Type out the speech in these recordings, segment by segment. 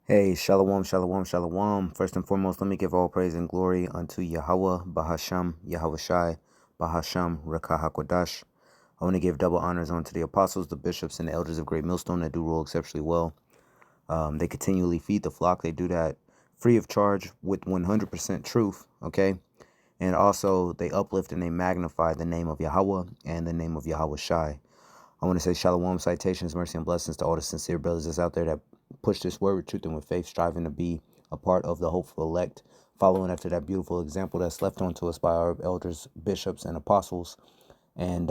Hey, shalom, shalom, shalom. First and foremost, let me give all praise and glory unto Yahweh, Bahasham, Yahweh Shai, Bahasham, Rekah HaKodash. I want to give double honors unto the apostles, the bishops, and the elders of Great Millstone that do rule exceptionally well. They continually feed the flock. They do that free of charge with 100% truth, okay? And also, they uplift and they magnify the name of Yahweh and the name of Yahweh Shai. I want to say shalom, citations, mercy, and blessings to all the sincere brothers that's out there that push this word with truth and with faith, striving to be a part of the hopeful elect, following after that beautiful example that's left onto us by our elders, bishops, and apostles, and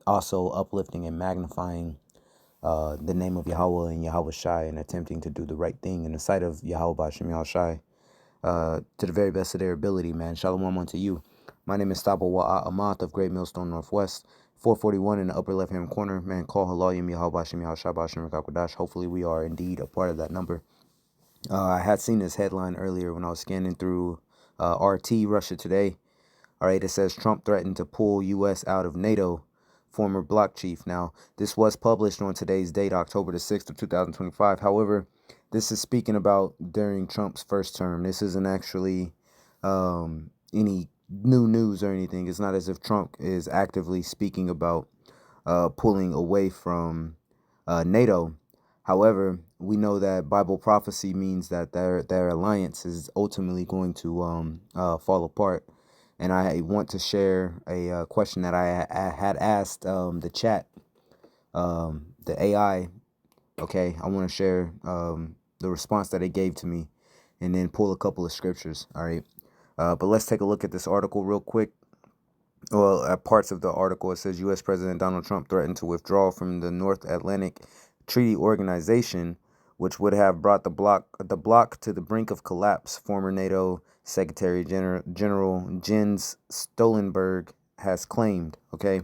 also uplifting and magnifying the name of Yahweh and Yahweh Shai, and attempting to do the right thing in the sight of Yahweh Bashem Yahweh Shai to the very best of their ability, man. Shalom unto you. My name is Thabo Wa'a Amath of Great Millstone Northwest. 441 in the upper left-hand corner. Man, call Halayim Yahweh Bashem Yahweh Shai Bashem Rakakwadash. Hopefully we are indeed a part of that number. I had seen this headline earlier when I was scanning through RT Russia Today. All right, it says Trump threatened to pull U.S. out of NATO, former bloc chief. Now, this was published on today's date, October the 6th of 2025. However, this is speaking about during Trump's first term. This isn't actually any new news or anything. It's not as if Trump is actively speaking about pulling away from NATO. However, we know that Bible prophecy means that their alliance is ultimately going to fall apart. And I want to share a question that I had asked the chat, the AI. Okay, I want to share the response that it gave to me, and then pull a couple of scriptures. All right, but let's take a look at this article real quick. Well, parts of the article, it says U.S. President Donald Trump threatened to withdraw from the North Atlantic Treaty Organization, which would have brought the bloc to the brink of collapse. Former NATO Secretary General Jens Stoltenberg has claimed. Okay,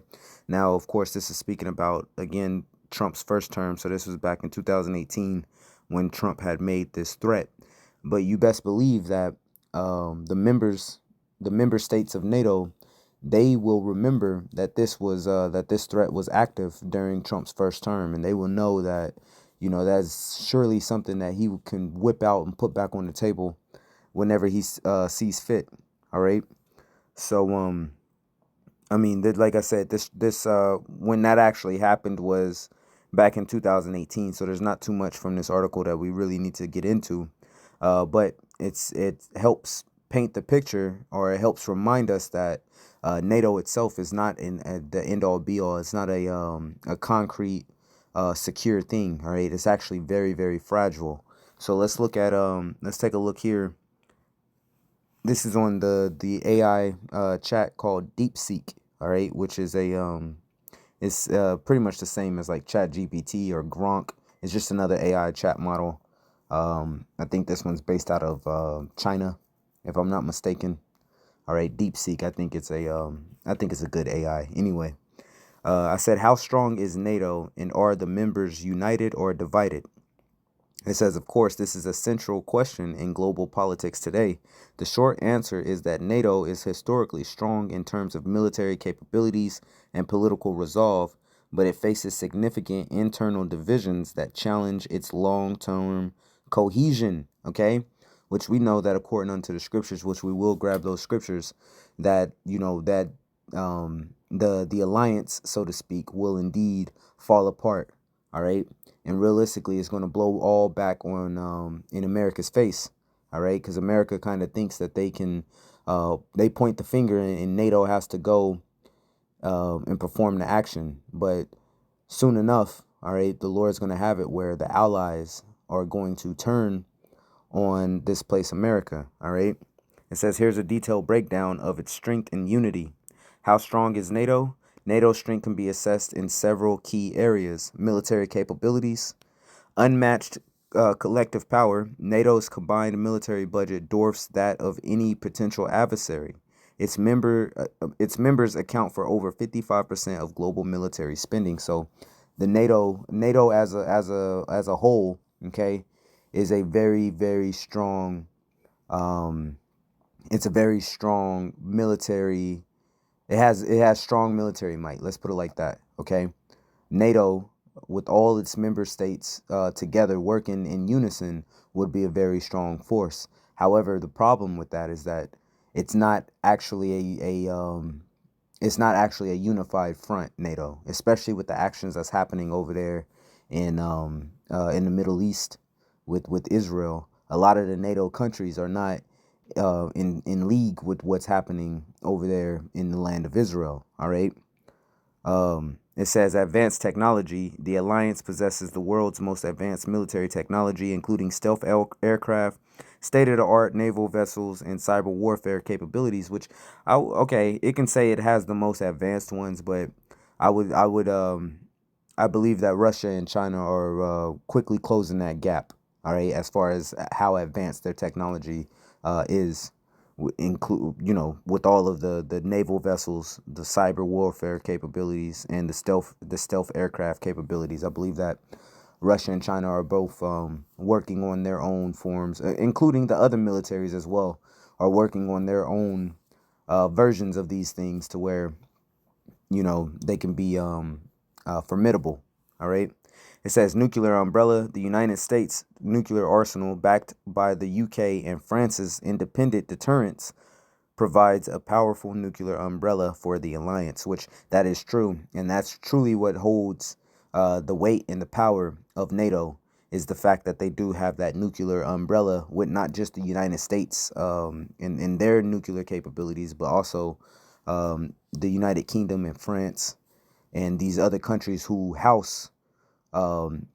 now of course this is speaking about again Trump's first term, so this was back in 2018 when Trump had made this threat. But you best believe that the member states of NATO, they will remember that this threat was active during Trump's first term, and they will know that that's surely something that he can whip out and put back on the table whenever he sees fit. All right. So I mean, like I said, this when that actually happened was back in 2018. So there's not too much from this article that we really need to get into, but it helps paint the picture, or it helps remind us that NATO itself is not in the end all be all. It's not a concrete, secure thing. All right, it's actually very very fragile. So let's take a look here. This is on the AI chat called DeepSeek. All right, which is it's pretty much the same as like Chat GPT or Gronk. It's just another AI chat model. I think this one's based out of China, if I'm not mistaken. All right, DeepSeek. I think it's a good AI. Anyway, I said, how strong is NATO, and are the members united or divided? It says, of course, this is a central question in global politics today. The short answer is that NATO is historically strong in terms of military capabilities and political resolve, but it faces significant internal divisions that challenge its long-term cohesion, okay? Which we know that according unto the scriptures, which we will grab those scriptures, that, the alliance, so to speak, will indeed fall apart, all right? And realistically, it's going to blow all back on in America's face. All right, because America kind of thinks that they point the finger, and NATO has to go and perform the action. But soon enough, all right, the Lord's going to have it where the allies are going to turn on this place, America. All right, it says here's a detailed breakdown of its strength and unity. How strong is NATO? NATO's strength can be assessed in several key areas: military capabilities, unmatched collective power. NATO's combined military budget dwarfs that of any potential adversary. Its members account for over 55% of global military spending. So, the NATO as a whole, okay, is a very very strong. Um, it's a very strong military. It has strong military might. Let's put it like that. Okay, NATO. with all its member states together working in unison would be a very strong force. However, the problem with that is that it's not actually it's not actually a unified front, NATO, especially with the actions that's happening over there in the Middle East with Israel. A lot of the NATO countries are not in league with what's happening over there in the land of Israel. All right. It says advanced technology. The alliance possesses the world's most advanced military technology, including stealth aircraft, state-of-the-art naval vessels, and cyber warfare capabilities. Which, okay, it can say it has the most advanced ones, but I believe that Russia and China are quickly closing that gap. All right, as far as how advanced their technology is, include with all of the naval vessels, the cyber warfare capabilities, and the stealth aircraft capabilities. I believe that Russia and China are both working on their own forms, including the other militaries as well, are working on their own versions of these things to where they can be formidable. All right. It says nuclear umbrella. The United States nuclear arsenal, backed by the UK and France's independent deterrence, provides a powerful nuclear umbrella for the alliance, which that is true. And that's truly what holds the weight and the power of NATO, is the fact that they do have that nuclear umbrella with not just the United States in their nuclear capabilities, but also the United Kingdom and France and these other countries who house um,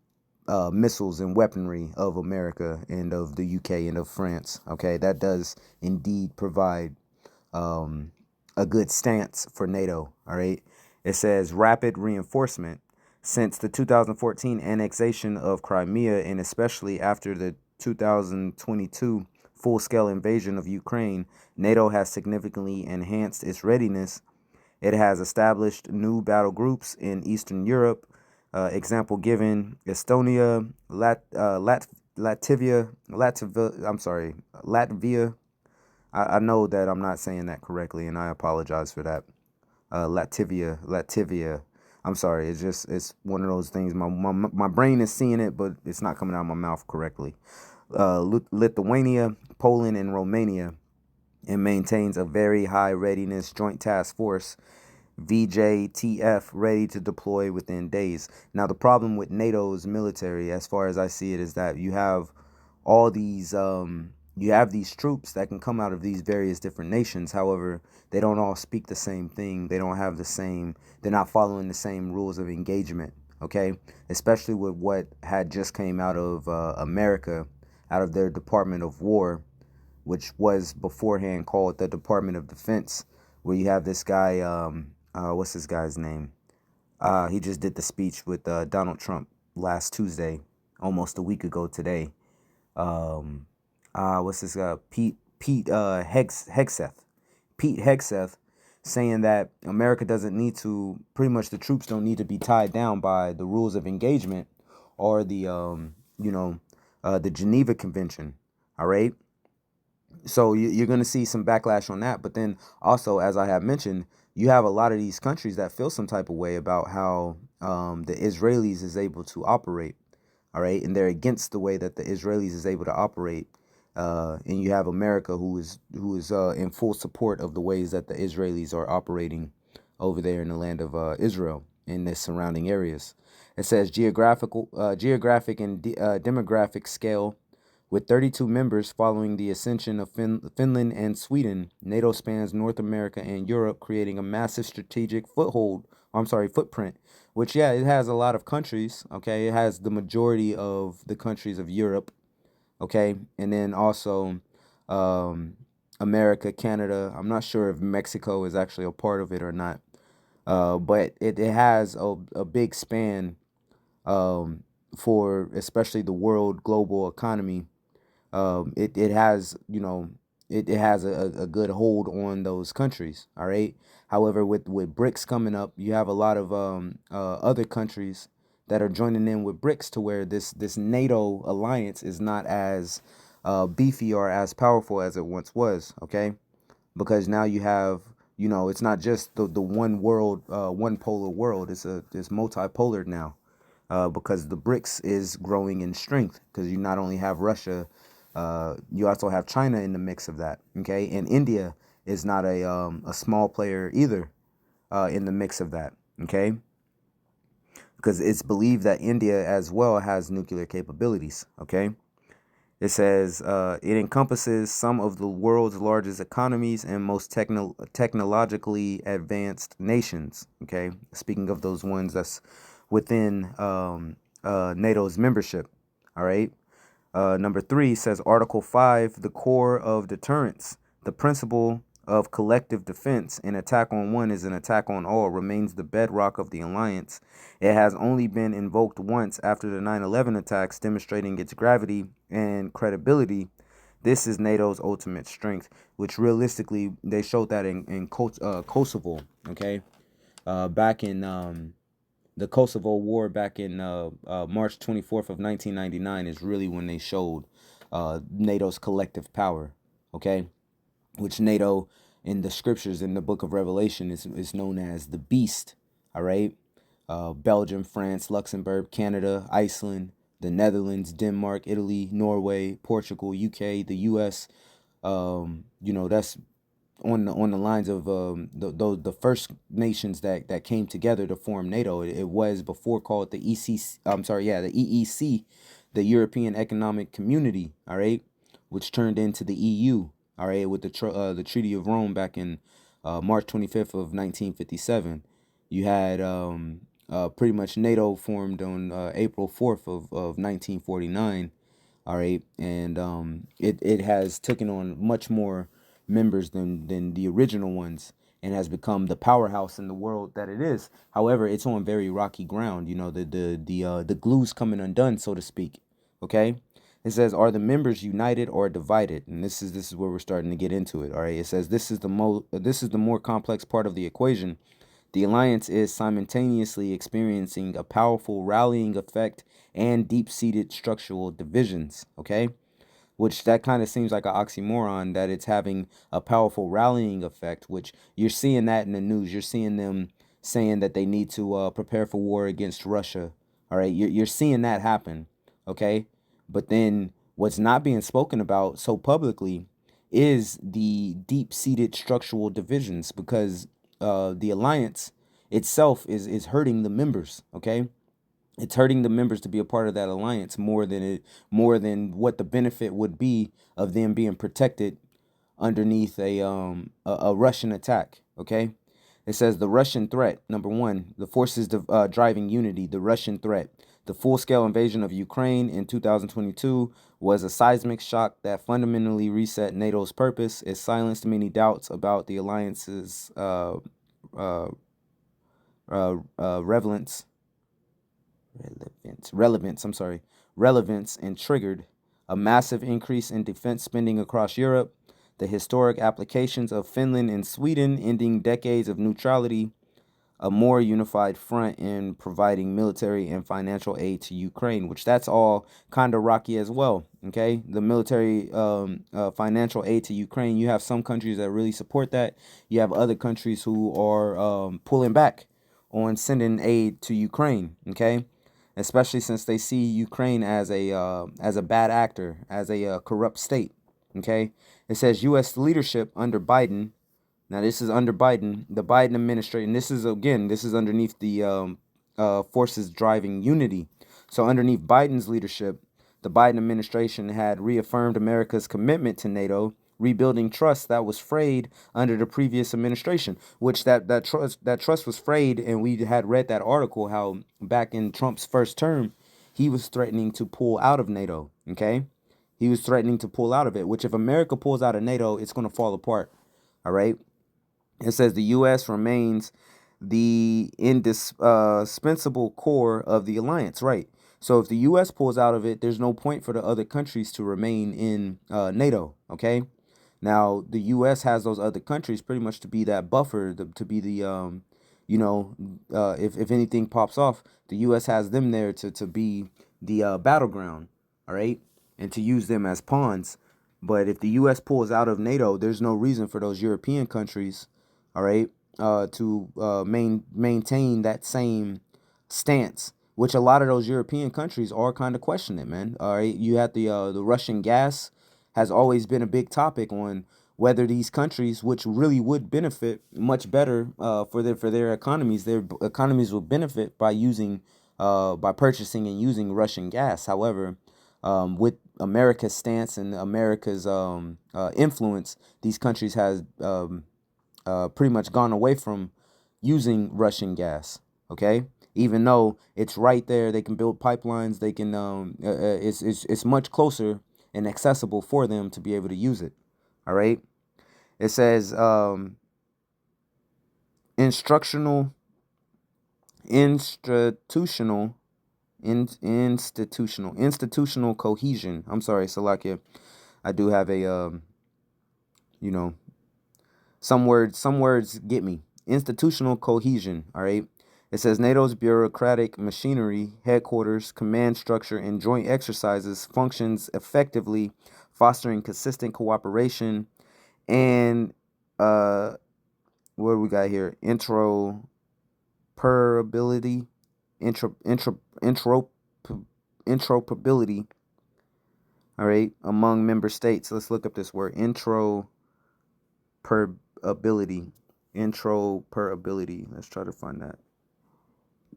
missiles and weaponry of America and of the UK and of France. Okay, that does indeed provide a good stance for NATO. All right, it says rapid reinforcement. Since the 2014 annexation of Crimea, and especially after the 2022 full-scale invasion of Ukraine, NATO has significantly enhanced its readiness. It has established new battle groups in Eastern Europe. Example given: Estonia, Latvia. I know that I'm not saying that correctly, and I apologize for that. Latvia. I'm sorry. It's one of those things. My brain is seeing it, but it's not coming out of my mouth correctly. Lithuania, Poland, and Romania, and maintains a very high readiness joint task force, VJTF, ready to deploy within days. Now, the problem with NATO's military, as far as I see it, is that all these you have these troops that can come out of these various different nations. However, they don't all speak the same thing. They don't have the same. They're not following the same rules of engagement. Okay, especially with what had just came out of America, out of their Department of War, which was beforehand called the Department of Defense, where you have this guy, what's this guy's name? He just did the speech with Donald Trump last Tuesday, almost a week ago today. Um, what's this guy? Hegseth. Pete Hegseth, saying that America doesn't need to, pretty much the troops don't need to be tied down by the rules of engagement or the Geneva Convention. All right. So you're going to see some backlash on that. But then also, as I have mentioned, you have a lot of these countries that feel some type of way about how the Israelis is able to operate. All right. And they're against the way that the Israelis is able to operate. And you have America who is in full support of the ways that the Israelis are operating over there in the land of Israel in the surrounding areas. It says geographic and demographic scale. With 32 members following the ascension of Finland and Sweden, NATO spans North America and Europe, creating a massive strategic footprint, which, yeah, it has a lot of countries. Okay. It has the majority of the countries of Europe. Okay. And then also um, America, Canada. I'm not sure if Mexico is actually a part of it or not. But it has a big span for especially the world global economy. It has it has a good hold on those countries. All right. However, with BRICS coming up, you have a lot of other countries that are joining in with BRICS, to where this NATO alliance is not as beefy or as powerful as it once was. Okay, because now you have, it's not just the one world, one polar world. It's multipolar now. because the BRICS is growing in strength, because you not only have Russia, you also have China in the mix of that. Okay, and India is not a small player either in the mix of that. Okay, because it's believed that India as well has nuclear capabilities. Okay. It says it encompasses some of the world's largest economies and most technologically advanced nations. Okay, speaking of those ones that's within NATO's membership. All right. Number 3 says Article 5, the core of deterrence, the principle of collective defense. An attack on one is an attack on all, remains the bedrock of the alliance. It has only been invoked once after the 9/11 attacks, demonstrating its gravity and credibility. This is NATO's ultimate strength, which realistically they showed that in Kosovo. Okay, back in the Kosovo War back in March 24th of 1999 is really when they showed NATO's collective power. Okay, which NATO in the scriptures in the book of Revelation is known as the beast. All right. Belgium, France, Luxembourg, Canada, Iceland, the Netherlands, Denmark, Italy, Norway, Portugal, UK, the US. That's on the lines of the first nations that came together to form NATO. It was before called the ECC. I'm sorry, yeah, the EEC, the European Economic Community. All right, which turned into the EU. All right, with the Treaty of Rome back in March 25th of 1957. You had pretty much NATO formed on April 4th of 1949. All right, and it has taken on much more members than the original ones, and has become the powerhouse in the world that it is. However, it's on very rocky ground. You know, the glue's coming undone, so to speak. Okay, it says, are the members united or divided? And this is where we're starting to get into it. All right, it says this is the more complex part of the equation. The alliance is simultaneously experiencing a powerful rallying effect and deep-seated structural divisions. Okay, which that kind of seems like an oxymoron, that it's having a powerful rallying effect, which you're seeing that in the news. You're seeing them saying that they need to prepare for war against Russia. All right, you're seeing that happen. Okay, but then what's not being spoken about so publicly is the deep-seated structural divisions, because the alliance itself is hurting the members. Okay, it's hurting the members to be a part of that alliance more than what the benefit would be of them being protected underneath a Russian attack. Okay, it says the Russian threat. Number 1, the forces driving unity. The Russian threat. The full-scale invasion of Ukraine in 2022 was a seismic shock that fundamentally reset NATO's purpose. It silenced many doubts about the alliance's relevance, relevance, and triggered a massive increase in defense spending across Europe, the historic applications of Finland and Sweden ending decades of neutrality, a more unified front in providing military and financial aid to Ukraine, which that's all kind of rocky as well. Okay, the military financial aid to Ukraine, you have some countries that really support that. You have other countries who are pulling back on sending aid to Ukraine. Okay, especially since they see Ukraine as a bad actor, as a corrupt state. Okay, it says U.S. leadership under Biden. Now this is under Biden, the Biden administration. This is underneath the forces driving unity. So underneath Biden's leadership, the Biden administration had reaffirmed America's commitment to NATO, rebuilding trust that was frayed under the previous administration, which that trust was frayed. And we had read that article how back in Trump's first term, he was threatening to pull out of NATO. Okay, he was threatening to pull out of it, which if America pulls out of NATO, it's going to fall apart. All right. It says the U.S. remains the indispensable core of the alliance, right? So if the U.S. pulls out of it, there's no point for the other countries to remain in NATO, okay? Now, the U.S. has those other countries pretty much to be that buffer, to be the, if anything pops off, the U.S. has them there to be the battleground, all right? And to use them as pawns. But if the U.S. pulls out of NATO, there's no reason for those European countries, all right, to maintain that same stance which a lot of those European countries are kind of questioning, man. All right, you had the Russian gas has always been a big topic on whether these countries, which really would benefit much better for their economies, their economies will benefit by using by purchasing and using Russian gas. However, with America's stance and America's influence, these countries has pretty much gone away from using Russian gas. Okay, even though it's right there, they can build pipelines. They can. It's much closer and accessible for them to be able to use it. All right. It says instructional, institutional, institutional cohesion. I'm sorry, Salakia. I do have a you know, some words get me. Institutional cohesion, all right? It says NATO's bureaucratic machinery, headquarters, command structure, and joint exercises functions effectively, fostering consistent cooperation and what do we got here? Interoperability, interoperability, all right, among member states. Let's look up this word, interoperability. Interoperability. Let's try to find that.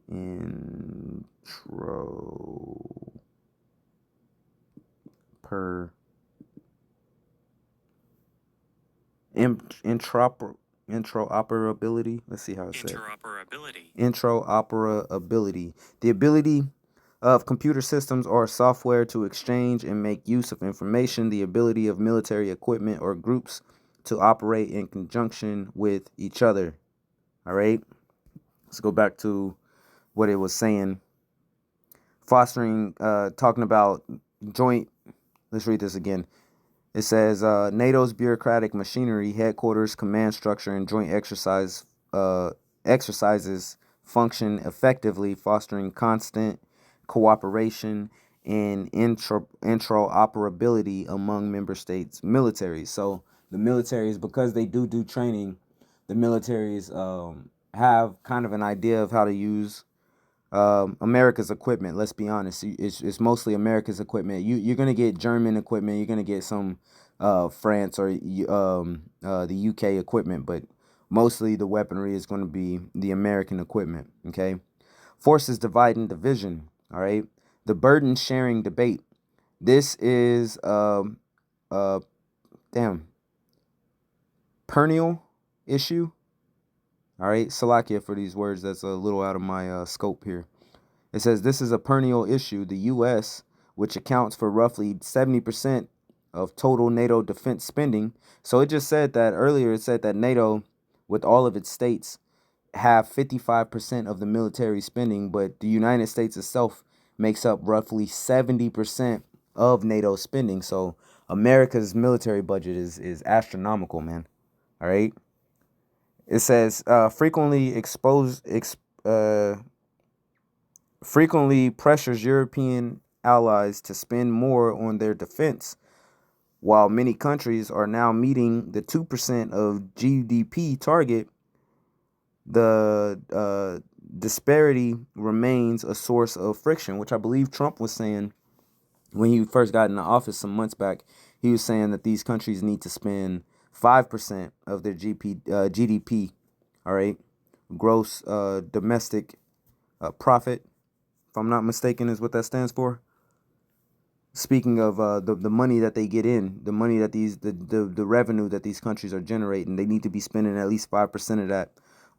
Interoperability. Let's see how it's said. Interoperability. The ability of computer systems or software to exchange and make use of information. The ability of military equipment or groups to operate in conjunction with each other. All right. Let's go back to what it was saying. Fostering, talking about joint. Let's read this again. It says NATO's bureaucratic machinery, headquarters, command structure, and joint exercises function effectively, fostering constant cooperation and interoperability among member states' militaries. So the militaries, because they do training, the militaries have kind of an idea of how to use America's equipment. Let's be honest, it's mostly America's equipment. You're gonna get German equipment, you're gonna get some France or the UK equipment, but mostly the weaponry is going to be the American equipment. Okay, forces divide and division. All right, the burden sharing debate. This is perennial issue. All right, Salakia for these words. That's a little out of my scope here. It says this is a perennial issue. The U.S., which accounts for roughly 70% of total NATO defense spending. So it just said that earlier. It said that NATO, with all of its states, have 55% of the military spending, but the United States itself makes up roughly 70% of NATO spending. So America's military budget is astronomical, man. All right. It says frequently pressures European allies to spend more on their defense, while many countries are now meeting the 2% of GDP target. The disparity remains a source of friction, which I believe Trump was saying when he first got into office some months back. He was saying that these countries need to spend 5% of their GDP, all right, gross domestic profit, if I'm not mistaken, is what that stands for. Speaking of the money that they get in, the money that the revenue that these countries are generating, they need to be spending at least 5% of that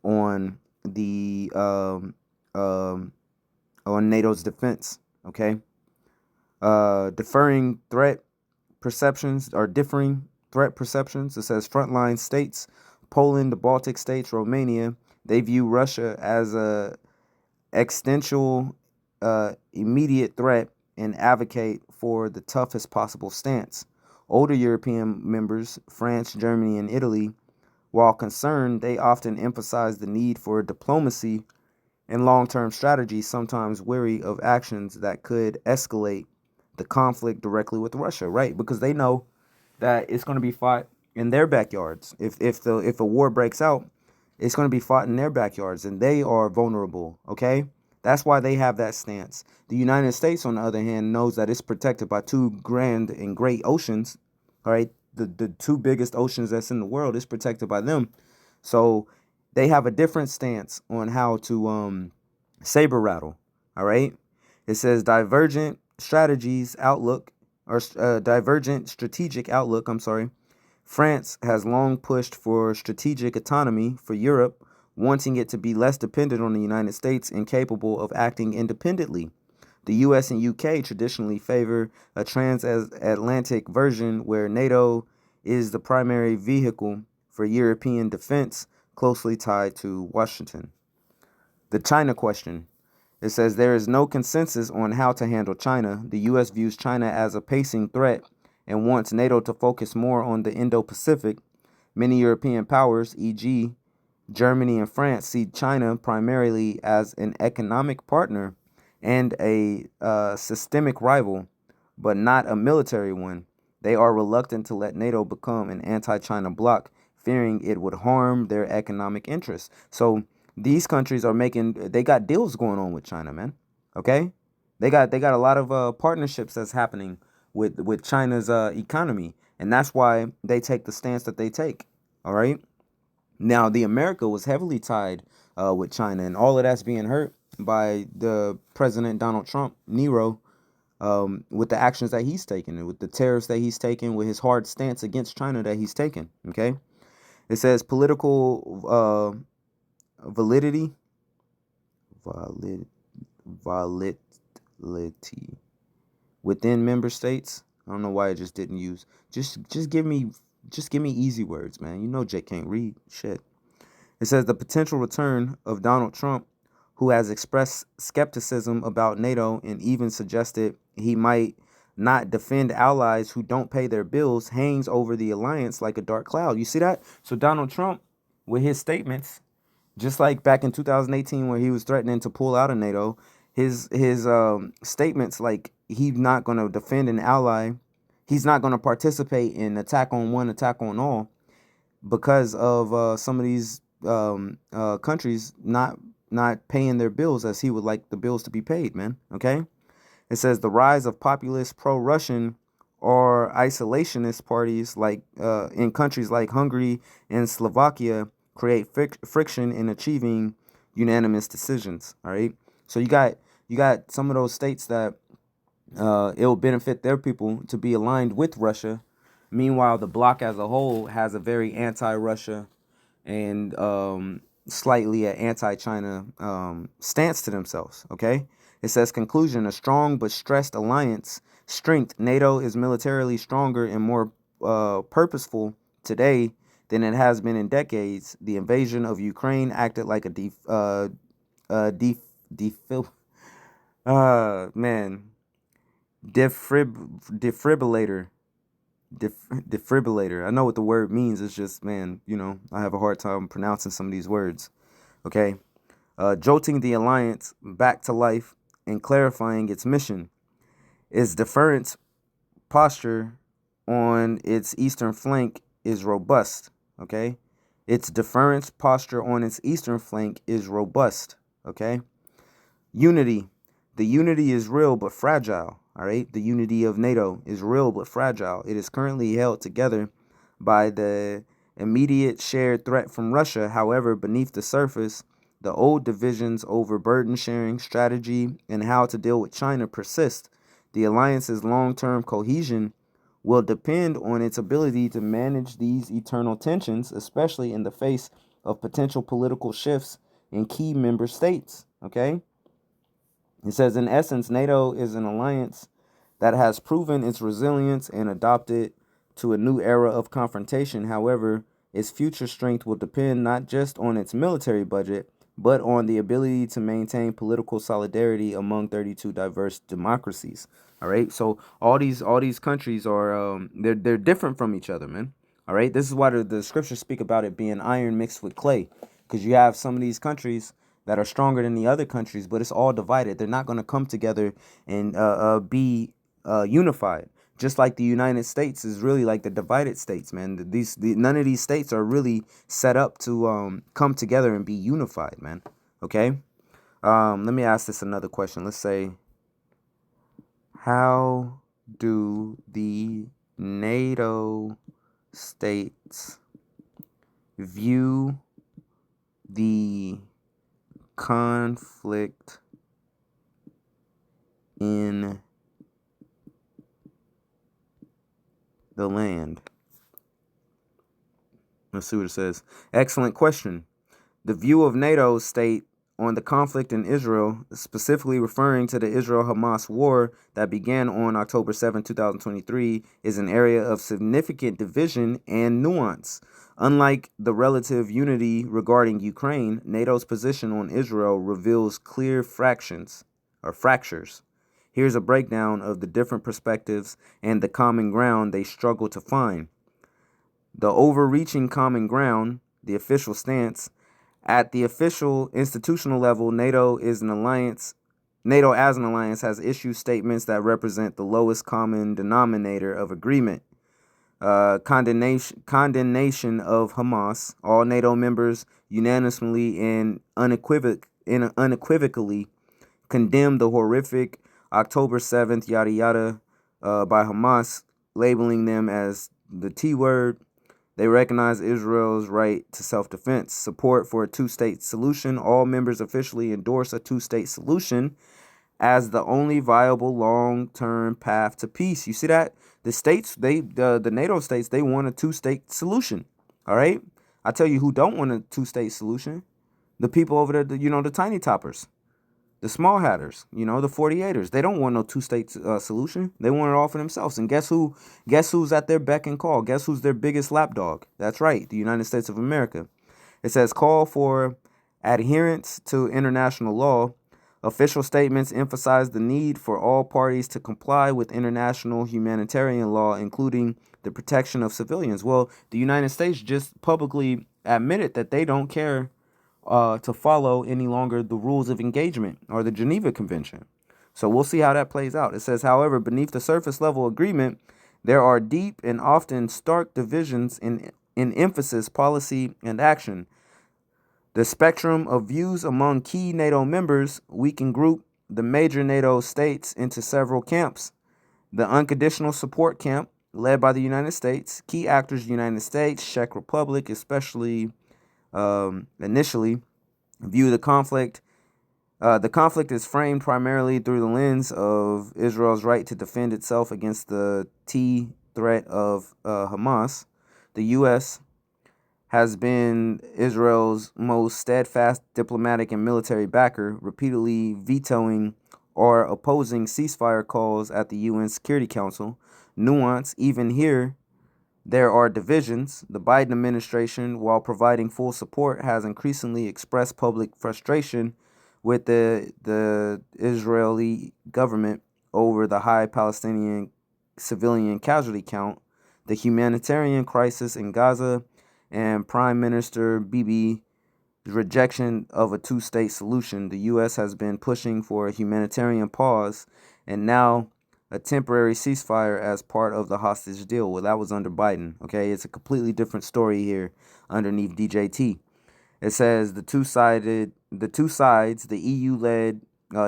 on the on NATO's defense. Okay, differing threat perceptions. It says frontline states, Poland, the Baltic states, Romania, they view Russia as a existential, immediate threat and advocate for the toughest possible stance. Older European members, France, Germany, and Italy, while concerned, they often emphasize the need for diplomacy and long-term strategy, sometimes wary of actions that could escalate the conflict directly with Russia, right? Because they know that it's going to be fought in their backyards. If a war breaks out, it's going to be fought in their backyards, and they are vulnerable. Okay, That's why they have that stance. The United States, on the other hand, knows that it's protected by two grand and great oceans. All right. The two biggest oceans that's in the world is protected by them. So they have a different stance on how to saber rattle. All right. It says divergent strategies outlook or divergent strategic outlook. I'm sorry. France has long pushed for strategic autonomy for Europe, wanting it to be less dependent on the United States and capable of acting independently. The US and UK traditionally favor a transatlantic version where NATO is the primary vehicle for European defense, closely tied to Washington. The China question. It says there is no consensus on how to handle China. The U.S. views China as a pacing threat and wants NATO to focus more on the Indo-Pacific. Many European powers, e.g., Germany and France, see China primarily as an economic partner and a systemic rival, but not a military one. They are reluctant to let NATO become an anti-China bloc, fearing it would harm their economic interests. So these countries are they got deals going on with China, man. Okay? They got a lot of partnerships that's happening with China's economy. And that's why they take the stance that they take. All right? Now, the America was heavily tied with China, and all of that's being hurt by the President Donald Trump, Nero, with the actions that he's taken, and with the tariffs that he's taken, with his hard stance against China that he's taken. Okay? It says political validity within member states. I don't know why I just didn't use just give me easy words, man. You know Jake can't read shit. It says the potential return of Donald Trump, who has expressed skepticism about NATO and even suggested he might not defend allies who don't pay their bills, hangs over the alliance like a dark cloud. You see that? So Donald Trump, with his statements, just like back in 2018 where he was threatening to pull out of NATO, his statements like he's not going to defend an ally, he's not going to participate in attack on one, attack on all, because of some of these countries not paying their bills as he would like the bills to be paid, man. Okay? It says the rise of populist pro-Russian or isolationist parties like in countries like Hungary and Slovakia create friction in achieving unanimous decisions. All right. So you got some of those states that it will benefit their people to be aligned with Russia. Meanwhile, the bloc as a whole has a very anti-Russia and slightly an anti-China stance to themselves. Okay. It says conclusion, a strong but stressed alliance strength. NATO is militarily stronger and more purposeful today than it has been in decades. The invasion of Ukraine acted like a defibrillator. Defibrillator. I know what the word means. It's just, man, I have a hard time pronouncing some of these words. Okay. Jolting the alliance back to life and clarifying its mission. Its deference posture on its eastern flank is robust. Okay. Its deference posture on its eastern flank is robust. Okay. Unity. The unity is real but fragile. All right. The unity of NATO is real but fragile. It is currently held together by the immediate shared threat from Russia. However, beneath the surface, the old divisions over burden sharing, strategy, and how to deal with China persist. The alliance's long-term cohesion will depend on its ability to manage these eternal tensions, especially in the face of potential political shifts in key member states. Okay? It says, in essence, NATO is an alliance that has proven its resilience and adopted to a new era of confrontation. However, its future strength will depend not just on its military budget, but on the ability to maintain political solidarity among 32 diverse democracies. All right. So all these countries are they're different from each other, man. All right. This is why the scriptures speak about it being iron mixed with clay, because you have some of these countries that are stronger than the other countries, but it's all divided. They're not going to come together and be unified. Just like the United States is really like the divided states, man. None of these states are really set up to come together and be unified, man. Okay. Let me ask this another question. Let's say, how do the NATO states view the conflict in the land? Let's see what it says. Excellent question. The view of NATO state on the conflict in Israel, specifically referring to the Israel-Hamas war that began on October 7, 2023, is an area of significant division and nuance. Unlike the relative unity regarding Ukraine, NATO's position on Israel reveals clear fractures. Here's a breakdown of the different perspectives and the common ground they struggle to find. The overreaching common ground, the official stance. At the official institutional level, NATO as an alliance has issued statements that represent the lowest common denominator of agreement. Condemnation of Hamas. All NATO members unanimously and unequivocally condemned the horrific October 7th yada yada by Hamas, labeling them as the T word. They recognize Israel's right to self-defense, support for a two-state solution. All members officially endorse a two-state solution as the only viable long-term path to peace. You see that? The states, the NATO states, they want a two-state solution. All right? I tell you who don't want a two-state solution. The people over there, the tiny toppers. The small hatters, the 48ers, they don't want no two-state solution. They want it all for themselves. And guess who's at their beck and call? Guess who's their biggest lapdog? That's right, the United States of America. It says call for adherence to international law. Official statements emphasize the need for all parties to comply with international humanitarian law, including the protection of civilians. Well, the United States just publicly admitted that they don't care to follow any longer the rules of engagement or the Geneva Convention. So we'll see how that plays out. It says, however, beneath the surface level agreement, there are deep and often stark divisions in emphasis, policy, and action. The spectrum of views among key NATO members, we can group the major NATO states into several camps. The unconditional support camp, led by the United States, key actors, United States, Czech Republic, especially initially, view the conflict. The conflict is framed primarily through the lens of Israel's right to defend itself against the T threat of Hamas. The U.S. has been Israel's most steadfast diplomatic and military backer, repeatedly vetoing or opposing ceasefire calls at the UN Security Council. Nuance, even here, there are divisions. The Biden administration, while providing full support, has increasingly expressed public frustration with the Israeli government over the high Palestinian civilian casualty count, the humanitarian crisis in Gaza, and Prime Minister Bibi's rejection of a two-state solution. The U.S. has been pushing for a humanitarian pause and now a temporary ceasefire as part of the hostage deal. Well, that was under Biden. Okay, it's a completely different story here underneath DJT. It says the two sides, the EU-led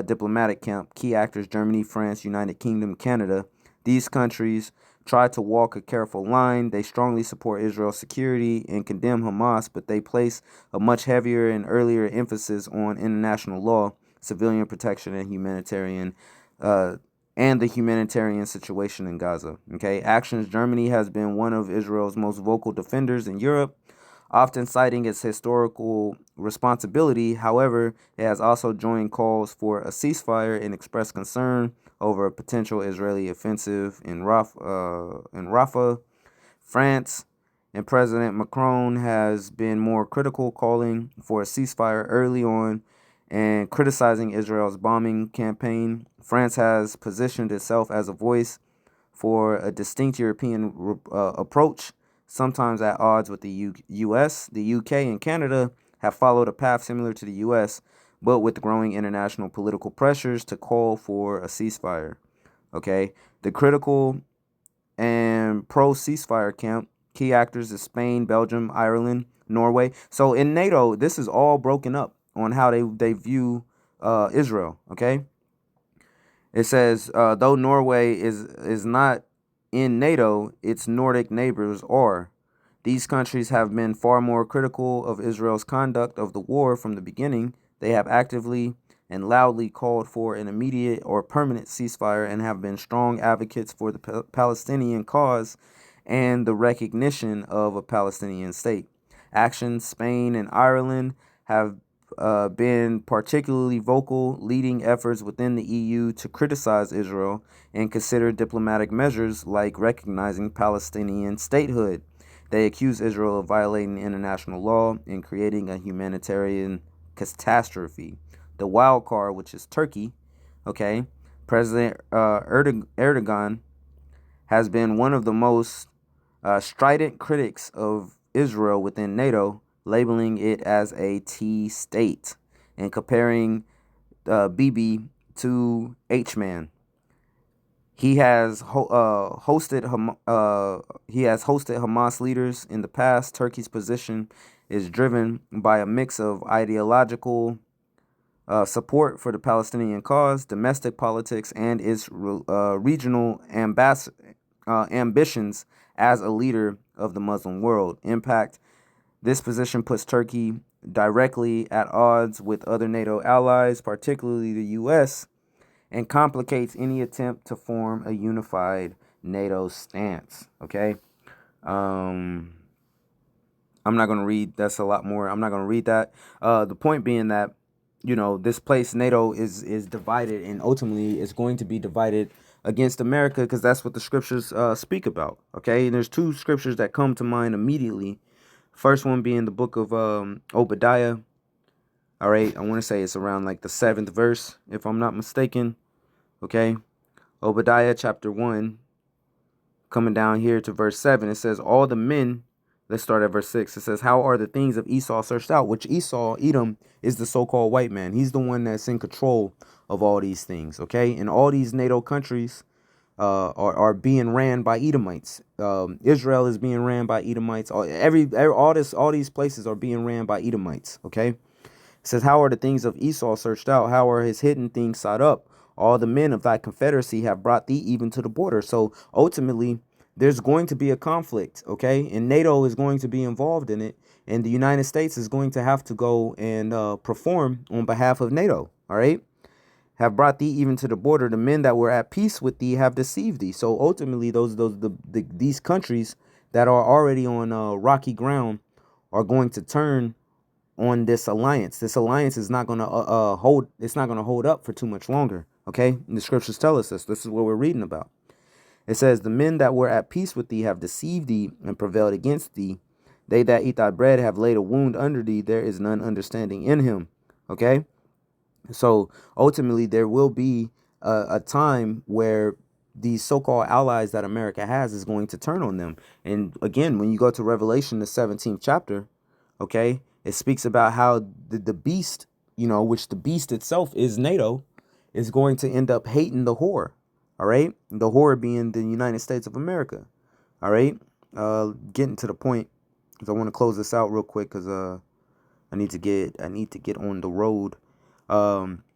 diplomatic camp, key actors Germany, France, United Kingdom, Canada. These countries try to walk a careful line. They strongly support Israel's security and condemn Hamas, but they place a much heavier and earlier emphasis on international law, civilian protection, and the humanitarian situation in Gaza. Okay, actions. Germany has been one of Israel's most vocal defenders in Europe, often citing its historical responsibility. However, it has also joined calls for a ceasefire and expressed concern over a potential Israeli offensive in Rafah. France and President Macron has been more critical, calling for a ceasefire early on and criticizing Israel's bombing campaign. France has positioned itself as a voice for a distinct European approach, sometimes at odds with the U.S. The U.K. and Canada have followed a path similar to the U.S., but with growing international political pressures to call for a ceasefire. Okay, the critical and pro-ceasefire camp, key actors is Spain, Belgium, Ireland, Norway. So in NATO, this is all broken up on how they view Israel. Okay, it says though Norway is not in NATO, its Nordic neighbors are. These countries have been far more critical of Israel's conduct of the war from the beginning. They have actively and loudly called for an immediate or permanent ceasefire and have been strong advocates for the Palestinian cause and the recognition of a Palestinian state. Actions Spain and Ireland have been particularly vocal, leading efforts within the EU to criticize Israel and consider diplomatic measures like recognizing Palestinian statehood. They accuse Israel of violating international law and creating a humanitarian catastrophe. The wild card, which is Turkey, okay, President Erdogan has been one of the most strident critics of Israel within NATO, labeling it as a T state and comparing Bibi to H-man. He has hosted Hamas leaders in the past. Turkey's position is driven by a mix of ideological support for the Palestinian cause, domestic politics, and its regional ambitions as a leader of the Muslim world. Impact: this position puts Turkey directly at odds with other NATO allies, particularly the U.S., and complicates any attempt to form a unified NATO stance. Okay. I'm not going to read. That's a lot more. I'm not going to read that. The point being that, this place, NATO, is divided, and ultimately it's going to be divided against America, because that's what the scriptures speak about. Okay. And there's two scriptures that come to mind immediately. First one being the book of Obadiah. All right. I want to say it's around like the 7th verse, if I'm not mistaken. Okay. Obadiah chapter 1, coming down here to verse 7, it says, all the men, let's start at verse 6. It says, how are the things of Esau searched out? Which Esau, Edom, is the so-called white man. He's the one that's in control of all these things. Okay. And all these NATO countries are being ran by Edomites. Israel is being ran by Edomites. All these places are being ran by Edomites. Okay. It says, how are the things of Esau searched out? How are his hidden things sought up? All the men of thy confederacy have brought thee even to the border. So ultimately, there's going to be a conflict, okay? And NATO is going to be involved in it. And the United States is going to have to go and perform on behalf of NATO, all right? Have brought thee even to the border. The men that were at peace with thee have deceived thee. So ultimately, these countries that are already on rocky ground are going to turn on this alliance. This alliance is not going to hold. It's not going to hold up for too much longer. Okay, and the scriptures tell us this. This is what we're reading about. It says, the men that were at peace with thee have deceived thee and prevailed against thee. They that eat thy bread have laid a wound under thee. There is none understanding in him. Okay, so ultimately there will be a time where these so-called allies that America has is going to turn on them. And again, when you go to Revelation, the 17th chapter, okay, it speaks about how the beast, which the beast itself is NATO, is going to end up hating the whore. All right. The whore being the United States of America. All right. Getting to the point, because I want to close this out real quick, because I need to get on the road.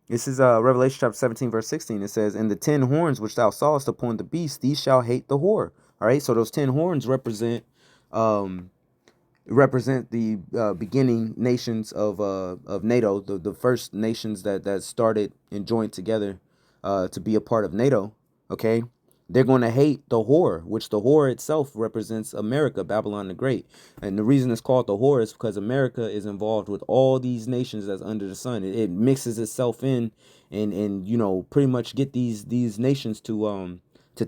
This is Revelation chapter 17, verse 16. It says, and the 10 horns which thou sawest upon the beast, these shall hate the whore. All right. So those 10 horns represent the beginning nations of NATO, the first nations that started and joined together to be a part of NATO. Okay, they're going to hate the whore, which the whore itself represents America, Babylon the Great. And the reason it's called the whore is because America is involved with all these nations that's under the sun. It mixes itself in and pretty much get these nations to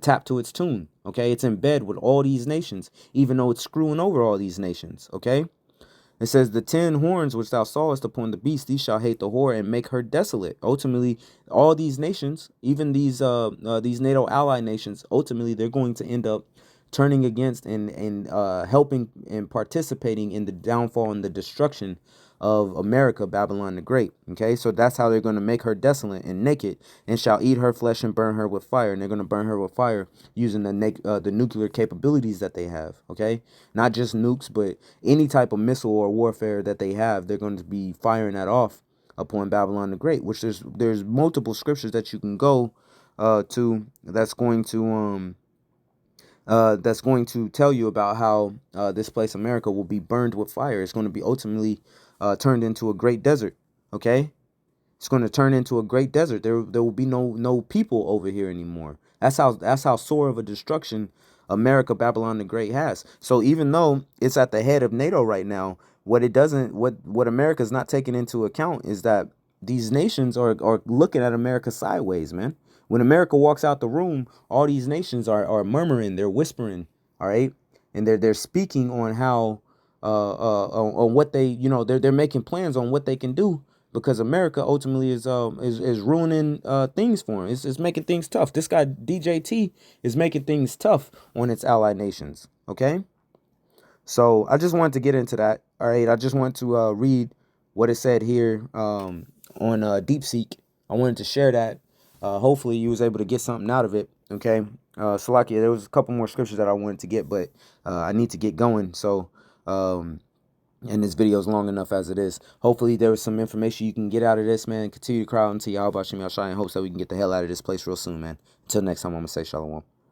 tap to its tune. Okay, it's in bed with all these nations, even though it's screwing over all these nations. Okay, it says, the 10 horns which thou sawest upon the beast, these shall hate the whore and make her desolate. Ultimately, all these nations, even these NATO ally nations, ultimately they're going to end up turning against and helping and participating in the downfall and the destruction of America, Babylon the Great. Okay, so that's how they're going to make her desolate and naked, and shall eat her flesh and burn her with fire. And they're going to burn her with fire using the nuclear capabilities that they have. Okay, not just nukes, but any type of missile or warfare that they have, they're going to be firing that off upon Babylon the Great, which there's multiple scriptures that you can go to that's going to tell you about how this place America will be burned with fire. It's going to be ultimately turned into a great desert. Okay, it's going to turn into a great desert. There will be no people over here anymore. That's how sore of a destruction America, Babylon the Great has. So even though it's at the head of NATO right now, what America's not taking into account is that these nations are looking at America sideways, man. When America walks out the room, all these nations are murmuring, they're whispering, all right, and they're speaking on how on what they, they're making plans on what they can do, because America ultimately is ruining things for them. It's making things tough. This guy DJT is making things tough on its allied nations. Okay, so I just wanted to get into that. All right, I just want to read what it said here on DeepSeek. I wanted to share that. Hopefully you was able to get something out of it. Okay, Salakia, there was a couple more scriptures that I wanted to get, but I need to get going. So and this video is long enough as it is. Hopefully there was some information you can get out of this, man. Continue to cry out unto Yahweh Shem Yahshai in hopes that we can get the hell out of this place real soon, man. Until next time, I'm going to say shalom.